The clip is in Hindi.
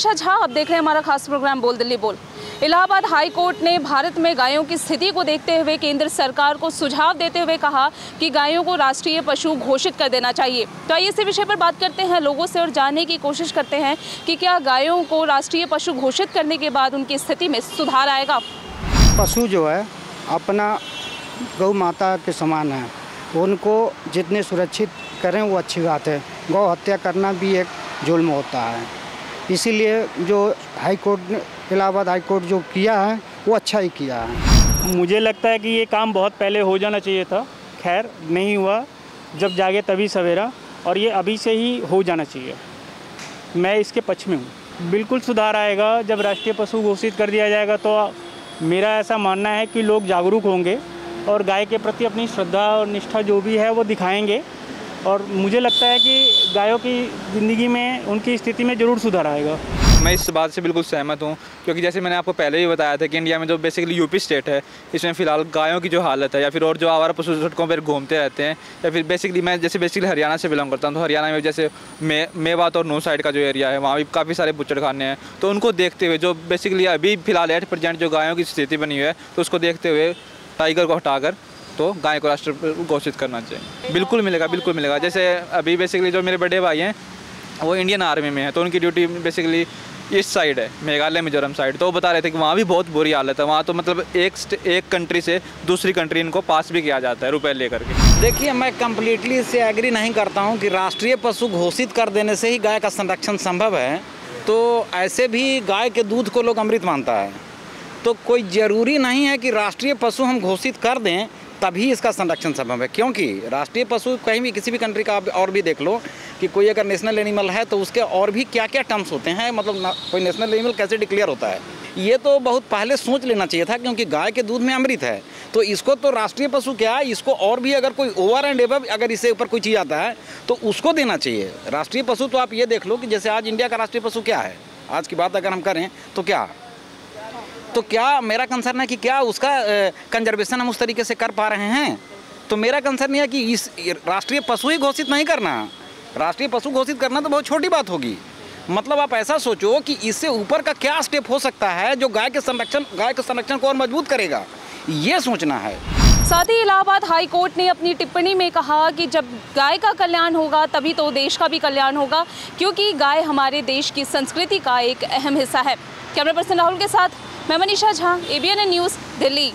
मनीषा झा, आप देख रहे हैं हमारा खास प्रोग्राम बोल दिल्ली बोल। इलाहाबाद हाई कोर्ट ने भारत में गायों की स्थिति को देखते हुए केंद्र सरकार को सुझाव देते हुए कहा कि गायों को राष्ट्रीय पशु घोषित कर देना चाहिए। तो आइए इसी विषय पर बात करते हैं लोगों से और जानने की कोशिश करते हैं कि क्या गायों को राष्ट्रीय पशु घोषित करने के बाद उनकी स्थिति में सुधार आएगा। पशु जो है अपना गौ माता के समान है, उनको जितने सुरक्षित करें वो अच्छी बात है। गौ हत्या करना भी एक जुल्म होता है, इसीलिए जो हाई कोर्ट ने इलाहाबाद हाई कोर्ट जो किया है वो अच्छा ही किया है। मुझे लगता है कि ये काम बहुत पहले हो जाना चाहिए था, खैर नहीं हुआ। जब जागे तभी सवेरा, और ये अभी से ही हो जाना चाहिए। मैं इसके पक्ष में हूँ। बिल्कुल सुधार आएगा जब राष्ट्रीय पशु घोषित कर दिया जाएगा। तो मेरा ऐसा मानना है कि लोग जागरूक होंगे और गाय के प्रति अपनी श्रद्धा और निष्ठा जो भी है वो दिखाएंगे, और मुझे लगता है कि गायों की ज़िंदगी में, उनकी स्थिति में ज़रूर सुधार आएगा। मैं इस बात से बिल्कुल सहमत हूँ, क्योंकि जैसे मैंने आपको पहले भी बताया था कि इंडिया में जो बेसिकली यूपी स्टेट है, इसमें फ़िलहाल गायों की जो हालत है या फिर और जो आवारा पशु सड़कों पर घूमते रहते हैं, या फिर बेसिकली मैं बेसिकली हरियाणा से बिलोंग करता हूँ। तो हरियाणा में जैसे मेवात और नूह साइड का जो एरिया है, वहाँ भी काफ़ी सारे बुच्चड़खाने हैं। तो उनको देखते हुए जो बेसिकली अभी फ़िलहाल 8% जो गायों की स्थिति बनी हुई है, तो उसको देखते हुए टाइगर को हटाकर तो गाय को राष्ट्रीय घोषित करना चाहिए। बिल्कुल मिलेगा, बिल्कुल मिलेगा। जैसे अभी बेसिकली जो मेरे बड़े भाई हैं वो इंडियन आर्मी में है, तो उनकी ड्यूटी बेसिकली ईस्ट साइड है, मेघालय मिजोरम साइड। तो वो बता रहे थे कि वहाँ भी बहुत बुरी हालत है। वहाँ तो मतलब एक कंट्री से दूसरी कंट्री इनको पास भी किया जाता है रुपए लेकर के। देखिए, मैं कम्प्लीटली इससे एग्री नहीं करता हूँ कि राष्ट्रीय पशु घोषित कर देने से ही गाय का संरक्षण संभव है। तो ऐसे भी गाय के दूध को लोग अमृत मानता है, तो कोई ज़रूरी नहीं है कि राष्ट्रीय पशु हम घोषित कर दें तभी इसका संरक्षण संभव है। क्योंकि राष्ट्रीय पशु कहीं भी किसी भी कंट्री का आप और भी देख लो कि कोई अगर नेशनल एनिमल है तो उसके और भी क्या क्या टर्म्स होते हैं, मतलब कोई नेशनल एनिमल कैसे डिक्लेयर होता है, ये तो बहुत पहले सोच लेना चाहिए था। क्योंकि गाय के दूध में अमृत है, तो इसको तो राष्ट्रीय पशु क्या है, इसको और भी अगर कोई ओवर एंड एबव अगर इससे ऊपर कोई चीज़ आता है तो उसको देना चाहिए राष्ट्रीय पशु। तो आप ये देख लो कि जैसे आज इंडिया का राष्ट्रीय पशु क्या है, आज की बात अगर हम करें तो क्या मेरा कंसर्न है कि क्या उसका कंजर्वेशन हम उस तरीके से कर पा रहे हैं। तो मेरा कंसर्न ये है कि इस राष्ट्रीय पशु ही घोषित नहीं करना। राष्ट्रीय पशु घोषित करना तो बहुत छोटी बात होगी। मतलब आप ऐसा सोचो कि इससे ऊपर का क्या स्टेप हो सकता है जो गाय के संरक्षण को और मजबूत करेगा, ये सोचना है। साथ ही इलाहाबाद हाई कोर्ट ने अपनी टिप्पणी में कहा कि जब गाय का कल्याण होगा तभी तो देश का भी कल्याण होगा, क्योंकि गाय हमारे देश की संस्कृति का एक अहम हिस्सा है। कैमरा पर्सन राहुल के साथ मैं मनीषा झा, ABN न्यूज़, दिल्ली।